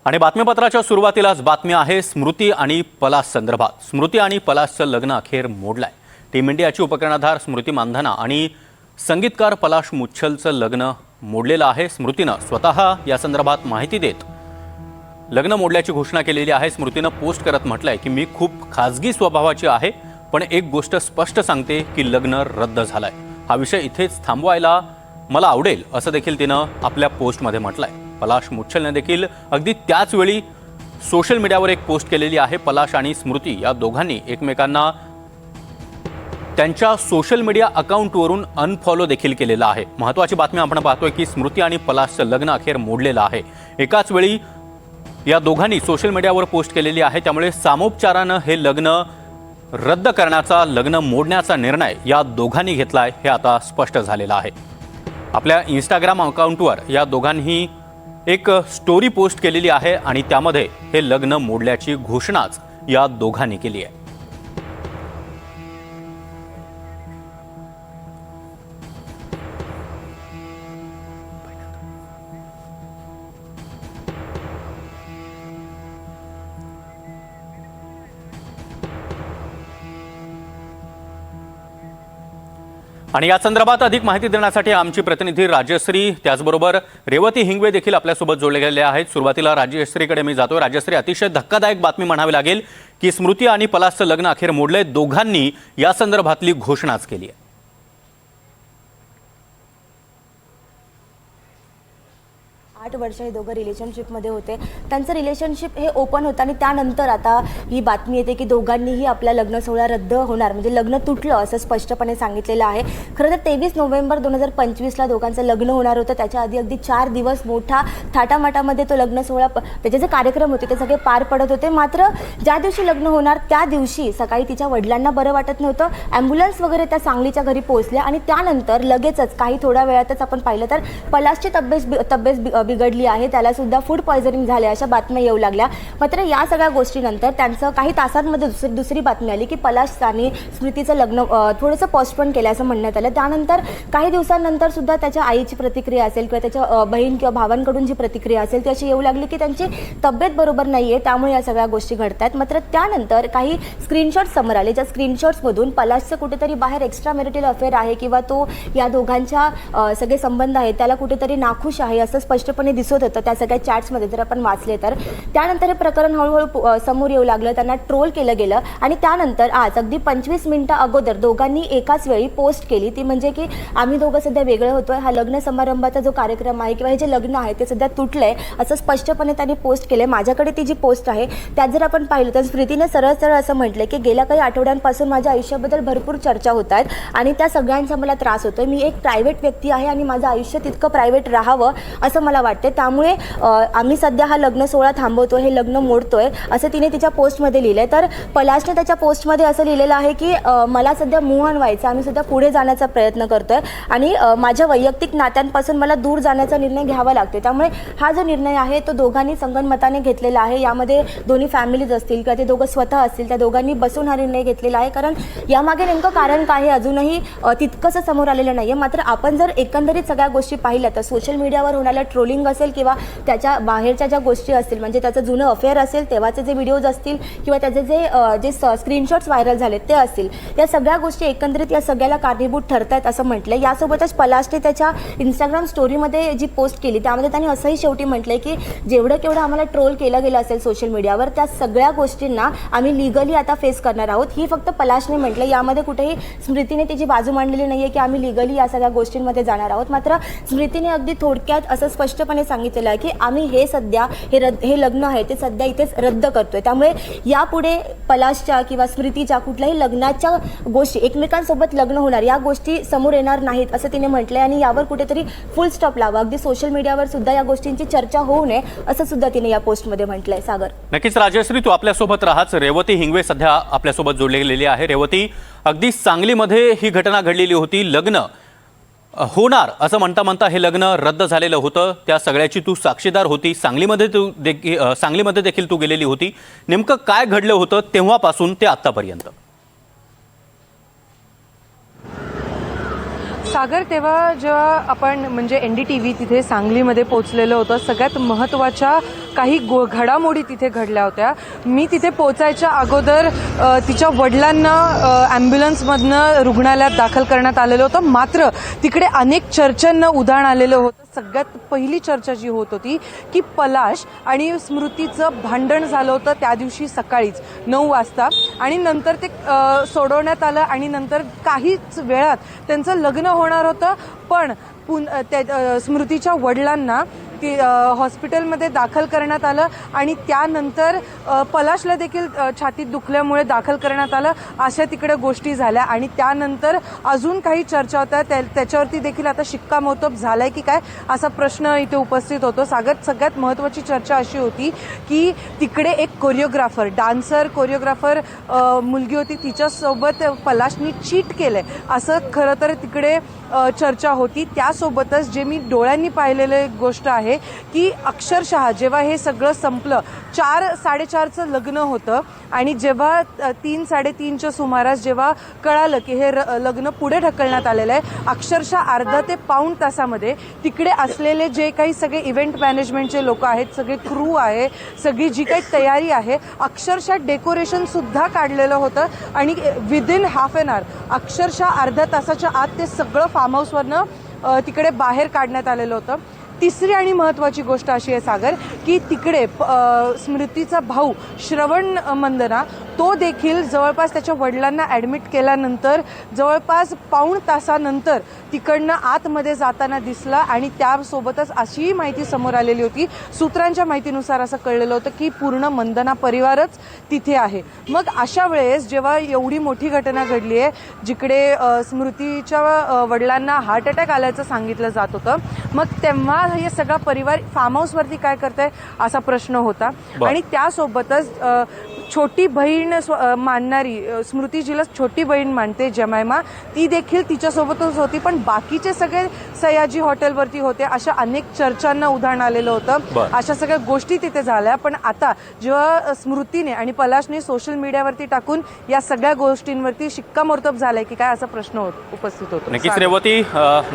आणि बातमीपत्राच्या सुरुवातीलाच बातमी आहे स्मृती आणि पलाश संदर्भात। स्मृती आणि पलाशचं लग्न अखेर मोडलंय। टीम इंडियाची उपकर्णधार स्मृती मानधना आणि संगीतकार पलाश मुच्छलचं लग्न मोडलेलं आहे। स्मृतीनं स्वतः या संदर्भात माहिती देत लग्न मोडल्याची घोषणा केलेली आहे। स्मृतीनं पोस्ट करत म्हटलंय की मी खूप खासगी स्वभावाची आहे, पण एक गोष्ट स्पष्ट सांगते की लग्न रद्द झालंय। हा विषय इथेच थांबवायला मला आवडेल असं देखील तिनं आपल्या पोस्टमध्ये म्हटलंय। पलाश मुच्छलने देखील अगदी त्याच वेळी सोशल मीडियावर एक पोस्ट केलेली आहे। पलाश आणि स्मृती या दोघांनी एकमेकांना त्यांच्या सोशल मीडिया अकाउंटवरून अनफॉलो देखील केलेला आहे। महत्त्वाची बातमी आपण पाहतोय की स्मृती आणि पलाशचं लग्न अखेर मोडलेलं आहे। एकाच वेळी या दोघांनी सोशल मीडियावर पोस्ट केलेली आहे, त्यामुळे सामोपचारानं हे लग्न रद्द करण्याचा, लग्न मोडण्याचा निर्णय या दोघांनी घेतलाय हे आता स्पष्ट झालेलं आहे। आपल्या इंस्टाग्राम अकाउंटवर या दोघांनी एक स्टोरी पोस्ट केलेली आहे आणि त्यामध्ये हे लग्न मोडल्याची घोषणाच या दोघांनी केली आहे। आणि या संदर्भात अधिक माहिती देण्यासाठी आमची प्रतिनिधी राजश्री, त्याचबरोबर रेवती हिंगवे देखील आपल्यासोबत जोडले गेले आहेत। सुरुवातीला राजश्रीकडे मी जातोय। राजश्री, अतिशय धक्कादायक बातमी म्हणावी लागेल की स्मृती आणि पलाशचं लग्न अखेर मोडलंय। दोघांनी या संदर्भातली घोषणाच केली आहे। 8 वर्ष हे दोघं रिलेशनशिपमध्ये होते। त्यांचं रिलेशनशिप हे ओपन होतं आणि त्यानंतर आता ही बातमी येते की दोघांनीही आपला लग्न सोहळा रद्द होणार, म्हणजे लग्न तुटलं असं स्पष्टपणे सांगितलेलं आहे। खरं तर 23 नोव्हेंबर 2025ला दोघांचं लग्न होणार होतं। त्याच्या आधी अगदी 4 दिवस मोठा थाटामाटामध्ये तो लग्न सोहळा, त्याचे जे कार्यक्रम होते ते सगळे पार पडत होते। मात्र ज्या दिवशी लग्न होणार त्या दिवशी सकाळी तिच्या वडिलांना बरं वाटत नव्हतं। ॲम्ब्युलन्स वगैरे त्या सांगलीच्या घरी पोहोचल्या आणि त्यानंतर लगेचच काही थोड्या वेळातच आपण पाहिलं तर पलाशची तब्येत बिघडली आहे, त्याला सुद्धा फूड पॉयझनिंग झाले अशा बातम्या येऊ लागल्या। मात्र या सगळ्या गोष्टीनंतर त्यांचं काही तासांमध्ये दुसरी बातमी आली की पलाश आणि स्मृतीचं लग्न थोडंसं पोस्टपोन केलं असं म्हणण्यात आलं। त्यानंतर काही दिवसांनंतर सुद्धा त्याच्या आईची प्रतिक्रिया असेल किंवा त्याच्या बहीण किंवा भावांकडून जी प्रतिक्रिया असेल ती अशी येऊ लागली की त्यांची तब्येत बरोबर नाही आहे, त्यामुळे या सगळ्या गोष्टी घडतात। मात्र त्यानंतर काही स्क्रीनशॉट समोर आले, ज्या स्क्रीनशॉट्समधून पलाशचं कुठेतरी बाहेर एक्स्ट्रा मॅरिटल अफेअर आहे किंवा तो या दोघांच्या सगळे संबंध आहेत त्याला कुठेतरी नाखुश आहे असं स्पष्टपणे दिसत होतं त्या सगळ्या चॅट्समध्ये जर आपण वाचले तर। त्यानंतर हे प्रकरण हळूहळू समोर येऊ लागलं, त्यांना ट्रोल केलं गेलं आणि त्यानंतर आज अगदी 25 मिनिटं अगोदर दोघांनी एकाच वेळी पोस्ट केली, ती म्हणजे की आम्ही दोघं सध्या वेगळं होतोय, हा लग्न समारंभाचा जो कार्यक्रम आहे किंवा हे जे लग्न आहे ते सध्या तुटलंय असं स्पष्टपणे त्यांनी पोस्ट केलंय। माझ्याकडे ती जी पोस्ट आहे त्यात जर आपण पाहिलं तर स्मृतीने सरळ सरळ असं म्हटलंय की गेल्या काही आठवड्यांपासून माझ्या आयुष्याबद्दल भरपूर चर्चा होत आहेत आणि त्या सगळ्यांचा मला त्रास होतोय। मी एक प्रायव्हेट व्यक्ती आहे आणि माझं आयुष्य तितकं प्रायव्हेट राहावं असं मला वाटतं, त्यामुळे आम्ही सध्या हा लग्न सोहळा थांबवतोय, हे लग्न मोडतोय असं तिने तिच्या पोस्टमध्ये लिहिलंय। तर पलाशने त्याच्या पोस्टमध्ये असं लिहिलेलं आहे की मला सध्या मूव्ह ऑन व्हायचं, आम्ही सध्या पुढे जाण्याचा प्रयत्न करतोय आणि माझ्या वैयक्तिक नात्यांपासून मला दूर जाण्याचा निर्णय घ्यावा लागतोय। त्यामुळे हा जो निर्णय आहे तो दोघांनी संगनमताने घेतलेला आहे। यामध्ये दोन्ही फॅमिलीज असतील किंवा ते दोघं स्वतः असतील, त्या दोघांनी बसून हा निर्णय घेतलेला आहे, कारण यामागे नेमकं कारण काय हे अजूनही तितकंसं समोर आलेलं नाही आहे। मात्र आपण जर एकंदरीत सगळ्या गोष्टी पाहिल्या तर सोशल मीडियावर होणाऱ्या ट्रोलिंग असेल किंवा त्याच्या बाहेरच्या ज्या गोष्टी असतील, म्हणजे त्याचं जुनं अफेअर असेल तेव्हाचे जे व्हिडिओज असतील किंवा त्याचे जे स्क्रीनशॉट्स व्हायरल झालेत ते असतील, या सगळ्या गोष्टी एकंदरीत या सगळ्याला कारणीभूत ठरत आहेत असं म्हटलं। यासोबतच पलाशने त्याच्या इंस्टाग्राम स्टोरीमध्ये जी पोस्ट केली त्यामध्ये त्यांनी असंही शेवटी म्हटलंय की जेवढं केवढं आम्हाला ट्रोल केलं गेलं असेल सोशल मीडियावर त्या सगळ्या गोष्टींना आम्ही लिगली आता फेस करणार आहोत। ही फक्त पलाशने म्हटलं, यामध्ये कुठेही स्मृतीने तिची बाजू मांडलेली नाही आहे की आम्ही लिगली या सगळ्या गोष्टींमध्ये जाणार आहोत। मात्र स्मृतीने अगदी थोडक्यात असं स्पष्टपणे सांगितलेलं आहे की आम्ही हे सध्या हे लग्न आहे ते सध्या इथेच रद्द करतोय, त्यामुळे यापुढे पलाशच्या किंवा स्मृतीच्या कुठल्याही लग्नाच्या गोष्टी, एकमेकांसोबत लग्न होणार या गोष्टी समोर येणार नाहीत असं तिने म्हटलंय आणि यावर कुठेतरी फुल स्टॉप लावा, अगदी सोशल मीडियावर सुद्धा या गोष्टींची चर्चा होऊ नये असं सुद्धा तिने या पोस्टमध्ये म्हटलंय। सागर, नक्कीच राजश्री, तू आपल्यासोबत राहाच। रेवती हिंगवे सध्या आपल्यासोबत जोडली गेलेली आहे। रेवती, अगदी सांगलीमध्ये ही घटना घडलेली होती, लग्न होणार असं म्हणता म्हणता हे लग्न रद्द झालेलं होतं, त्या सगळ्याची तू साक्षीदार होती। सांगलीमध्ये देखील तू गेलेली होती। नेमकं काय घडलं होतं तेव्हापासून ते आतापर्यंत? सागर, तेव्हा जेव्हा आपण म्हणजे NDTV तिथे सांगलीमध्ये पोहोचलेलं होतं, सगळ्यात महत्त्वाच्या काही घडामोडी तिथे घडल्या होत्या. मी तिथे पोहोचायच्या अगोदर तिच्या वडिलांना ॲम्ब्युलन्समधनं रुग्णालयात दाखल करण्यात आलेलं होतं. मात्र तिकडे अनेक चर्चांना उधाण आलेलं होतं. सगळ्यात पहिली चर्चा जी होत होती की पलाश आणि स्मृतीचं भांडण झालं होतं त्या दिवशी सकाळीच 9 वाजता आणि नंतर ते सोडवण्यात आलं आणि नंतर काहीच वेळात त्यांचं लग्न होणार होतं. पण स्मृतीच्या वडिलांना ती हॉस्पिटलमध्ये दाखल करण्यात आलं आणि त्यानंतर पलाशला देखील छातीत दुखल्यामुळे दाखल करण्यात आलं. अशा तिकडे गोष्टी झाल्या आणि त्यानंतर अजून काही चर्चा होत्या. त्याच्यावरती देखील आता शिक्कामोर्तब झालाय की काय असा प्रश्न इथे उपस्थित होतो. सगळ्यात महत्त्वाची चर्चा अशी होती की तिकडे एक कोरिओग्राफर कोरिओग्राफर मुलगी होती, तिच्यासोबत पलाशनी चीट केलंय असं खरं तर तिकडे चर्चा होती. त्यासोबतच जे मी डोळ्यांनी पाहिलेले गोष्ट आहे की अक्षरशः जेव्हा हे सगळं संपलं 4-4:30चं लग्न होतं आणि जेव्हा 3-3:30च्या सुमारास जेव्हा कळालं की हे लग्न पुढे ढकलण्यात आलेलं आहे, अक्षरशः अर्धा ते पाऊण तासामध्ये तिकडे असलेले जे काही सगळे इव्हेंट मॅनेजमेंटचे लोक आहेत, सगळे क्रू आहे, सगळी जी काही तयारी आहे, अक्षरशः डेकोरेशन सुद्धा काढलेलं होतं आणि विदिन हाफ एन आवर अक्षरशः अर्ध्या तासाच्या आत ते सगळं फार्म हाऊसवरनं तिकडे बाहेर काढण्यात आलेलं होतं. तिसरी आणि महत्त्वाची गोष्ट अशी आहे सागर की तिकडे स्मृतीचा भाऊ श्रवण मंदना तो देखील जवळपास त्याच्या वडिलांना ॲडमिट केल्यानंतर जवळपास पाऊण तासानंतर तिकडनं आतमध्ये जाताना दिसला आणि त्यासोबतच अशीही माहिती समोर आलेली होती. सूत्रांच्या माहितीनुसार असं कळलेलं होतं की पूर्ण मंदना परिवारच तिथे आहे. मग अशा वेळेस जेव्हा एवढी मोठी घटना घडली आहे जिकडे स्मृतीच्या वडिलांना हार्ट अटॅक आल्याचं सांगितलं जात होतं, मग तेव्हा हे सगळा परिवार फार्म हाऊसवरती काय करताय असा प्रश्न होता. आणि त्यासोबतच छोटी बहीण मानणारी स्मृतीजीला छोटी बहीण मानते जमायमा, ती देखील तिच्यासोबतच होती. पण बाकीचे सगळे सयाजी हॉटेलवरती होते. अशा अनेक चर्चांना उधाण आलेलं होतं. अशा सगळ्या गोष्टी तिथे झाल्या. पण आता जेव्हा स्मृतीने आणि पलाशने सोशल मीडियावरती टाकून या सगळ्या गोष्टींवरती शिक्कामोर्तब झालाय की काय असा प्रश्न उपस्थित होतो. नक्कीच रेवती,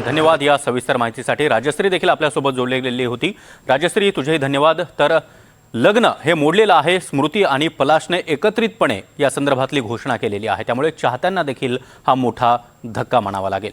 धन्यवाद या सविस्तर माहितीसाठी. राजश्री देखील आपल्यासोबत जोडली गेलेली होती. राजश्री, तुझेही धन्यवाद. तर लग्न हे मोडलेलं आहे. स्मृती आणि पलाशने एकत्रितपणे या संदर्भातली घोषणा केलेली आहे. त्यामुळे चाहत्यांना देखील हा मोठा धक्का म्हणावा लागेल.